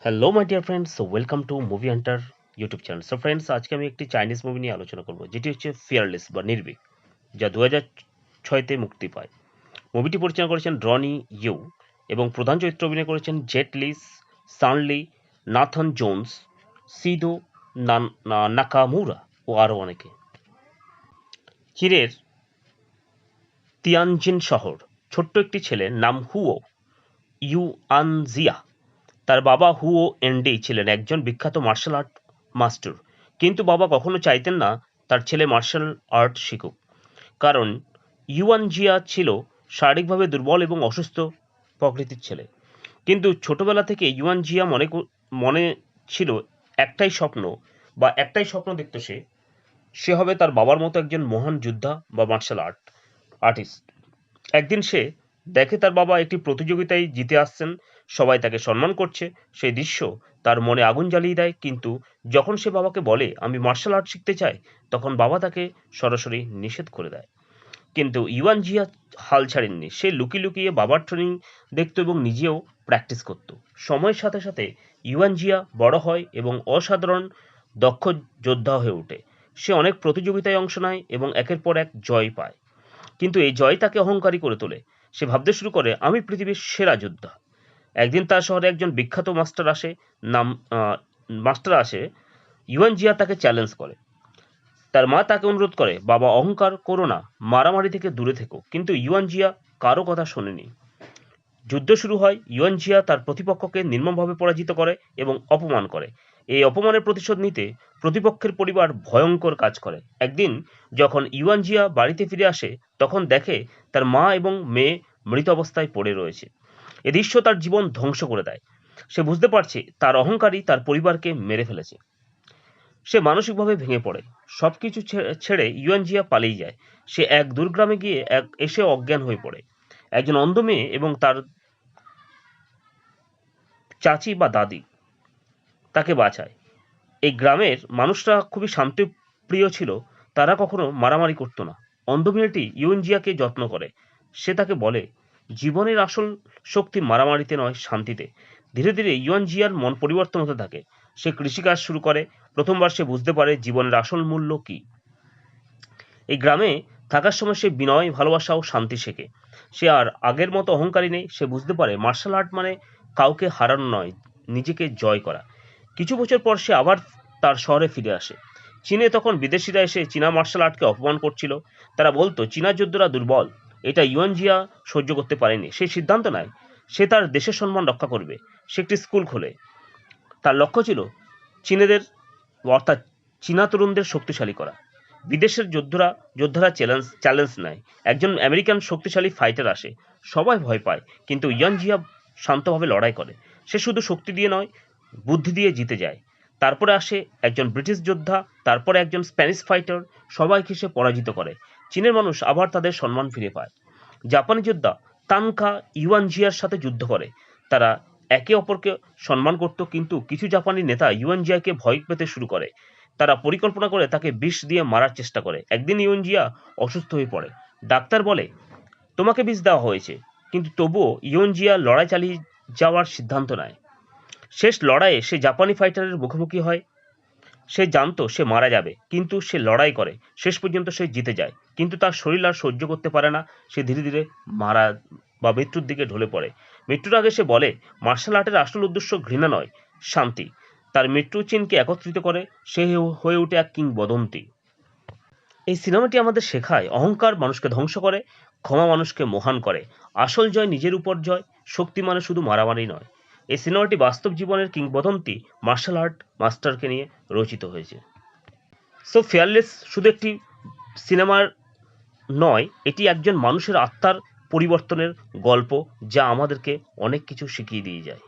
Hello my dear friends, welcome to movie Hunter YouTube channel. So friends, আজকে আমি একটি Chinese movie নিয়ে আলোচনা করব, যেটি হচ্ছে ফিয়ারলেস বা নির্ভীক, যা 2006-তে মুক্তি পায়। মুভিটি পরিচালনা করেছেন রনি ইউ এবং প্রধান চরিত্রে অভিনয় করেছেন জেট লি, সান লি, নাথান জোন্স, সিদো নাকামুরা ও আরও অনেকে। চীনের তিয়ানজিন শহর, ছোট্ট একটি ছেলে নাম হুও ইউআনজিয়া। তার বাবা হুও এন্ডেই ছিলেন একজন বিখ্যাত মার্শাল আর্ট মাস্টার, কিন্তু বাবা কখনো চাইতেন না তার ছেলে মার্শাল আর্ট শিখুক, কারণ ইউয়ানজিয়া ছিল শারীরিকভাবে দুর্বল এবং অসুস্থ প্রকৃতির ছেলে। কিন্তু ছোটবেলা থেকে ইউয়ানজিয়া মনে ছিল একটাই স্বপ্ন দেখত, সে হবে তার বাবার মতো একজন মহান যোদ্ধা বা মার্শাল আর্টিস্ট। একদিন সে দেখে তার বাবা একটি প্রতিযোগিতায় জিতে আসছেন, সবাই তাকে সম্মান করছে। সেই দৃশ্য তার মনে আগুন জ্বালিয়ে দেয়, কিন্তু যখন সে বাবাকে বলে আমি মার্শাল আর্ট শিখতে চাই, তখন বাবা তাকে সরাসরি নিষেধ করে দেয়। কিন্তু ইউয়ান জিয়া হাল ছাড়েননি। সে লুকিয়ে লুকিয়ে বাবার ট্রেনিং দেখত এবং নিজেও প্র্যাকটিস করত। সময়ের সাথে সাথে ইউয়ান জিয়া বড় হয় এবং অসাধারণ দক্ষ যোদ্ধা হয়ে ওঠে। সে অনেক প্রতিযোগিতায় অংশ নেয় এবং একের পর এক জয় পায়, কিন্তু এই জয় তাকে অহংকারী করে তোলে। সে ভাবতে শুরু করে আমি পৃথিবীর সেরা যোদ্ধা। একদিন তার শহরে একজন বিখ্যাত নাম মাস্টার আসে। ইউয়ান জিয়া তাকে চ্যালেঞ্জ করে। তার মা তাকে অনুরোধ করে, বাবা, অহংকার করো না, মারামারি থেকে দূরে থেকো। কিন্তু ইউয়ান জিয়া কারো কথা শোনেনি। যুদ্ধ শুরু হয়। ইউয়ান জিয়া তার প্রতিপক্ষকে নির্মমভাবে পরাজিত করে এবং অপমান করে। এই অপমানের প্রতিশোধ নিতে প্রতিপক্ষের পরিবার ভয়ঙ্কর কাজ করে। একদিন যখন ইউয়ান জিয়া বাড়িতে ফিরে আসে, তখন দেখে তার মা এবং মেয়ে মৃত অবস্থায় পড়ে রয়েছে। এ দৃশ্য তার জীবন ধ্বংস করে দেয়। সে বুঝতে পারছে তার অহংকারই তার পরিবারকে মেরে ফেলেছে। সে মানসিকভাবে ভেঙে পড়ে। সবকিছু ছেড়ে ইউয়ান জিয়া পালিয়ে যায়। সে এক দুর্গ্রামে গিয়ে এসে অজ্ঞান হয়ে পড়ে। একজন অন্ধ মেয়ে এবং তার চাচি বা দাদি তাকে বাঁচায়। এই গ্রামের মানুষরা খুবই শান্তিপ্রিয় ছিল, তারা কখনো মারামারি করত না। অন্ধ মেয়েটি ইউনজিয়াকে যত্ন করে। সে তাকে বলে, জীবনের আসল শক্তি মারামারিতে নয়, শান্তিতে। ধীরে ধীরে ইউনজিয়ার মন পরিবর্তন হতে থাকে। সে কৃষিকাজ শুরু করে। প্রথমবার সে বুঝতে পারে জীবনের আসল মূল্য কি। এই গ্রামে থাকার সময় সে বিনয়, ভালোবাসা ও শান্তি শেখে। সে আর আগের মতো অহংকারী নেই। সে বুঝতে পারে মার্শাল আর্ট মানে কাউকে হারানো নয়, নিজেকে জয় করা। কিছু বছর পর সে আবার তার শহরে ফিরে আসে। চীনে তখন বিদেশিরা এসে চীনা মার্শাল আর্টকে অপমান করছিল। তারা বলতো চীনা যোদ্ধারা দুর্বল। এটা ইউয়ানজিয়া সহ্য করতে পারেনি। সে সিদ্ধান্ত নেয় সে তার দেশের সম্মান রক্ষা করবে। সে একটি স্কুল খোলে। তার লক্ষ্য ছিল চীনেদের অর্থাৎ চীনা তরুণদের শক্তিশালী করা। বিদেশের যোদ্ধারা চ্যালেঞ্জ নেয়। একজন আমেরিকান শক্তিশালী ফাইটার আসে। সবাই ভয় পায়, কিন্তু ইয়ান জিয়া শান্তভাবে লড়াই করে। সে শুধু শক্তি দিয়ে নয়, বুদ্ধি দিয়ে জিতে যায়। তারপরে আসে একজন ব্রিটিশ যোদ্ধা, তারপরে একজন স্প্যানিশ ফাইটার। সবাইকে সে পরাজিত করে। চীনের মানুষ আবার তাদের সম্মান ফিরে পায়। জাপানি যোদ্ধা তানকা ইউয়ান জিয়ার সাথে যুদ্ধ করে। তারা একে অপরকে সম্মান করত, কিন্তু কিছু জাপানি নেতা ইউয়ান জিয়াকে ভয় পেতে শুরু করে। তারা পরিকল্পনা করে তাকে বিষ দিয়ে মারার চেষ্টা করে। একদিন ইউয়ান জিয়া অসুস্থ হয়ে পড়ে। ডাক্তার বলে তোমাকে বিষ দেওয়া হয়েছে, কিন্তু তবুও ইউয়ান জিয়া লড়াই চালিয়ে যাওয়ার সিদ্ধান্ত নেয়। শেষ লড়াইয়ে সে জাপানি ফাইটারের মুখোমুখি হয়। সে জানতো সে মারা যাবে, কিন্তু সে লড়াই করে। শেষ পর্যন্ত সে জিতে যায়, কিন্তু তার শরীর আর সহ্য করতে পারে না। সে ধীরে ধীরে মারা বা মৃত্যুর দিকে ঢলে পড়ে। মৃত্যুর আগে সে বলে মার্শাল আর্টের আসল উদ্দেশ্য ঘৃণা নয়, শান্তি। তার মৃত্যু চীনকে একত্রিত করে। সে হয়ে ওঠে এক কিংবদন্তি। এই সিনেমাটি আমাদের শেখায় অহংকার মানুষকে ধ্বংস করে, ক্ষমা মানুষকে মহান করে। আসল জয় নিজের উপর জয়। শক্তি মানে শুধু মারামারি নয়। এই সিনেমাটি বাস্তব জীবনের কিংবদন্তি মার্শাল আর্ট মাস্টারকে নিয়ে রচিত হয়েছে। সো ফেয়ারলেস শুধু একটি সিনেমার নয়, এটি একজন মানুষের আত্মার পরিবর্তনের গল্প, যা আমাদেরকে অনেক কিছু শিখিয়ে দিয়ে যায়।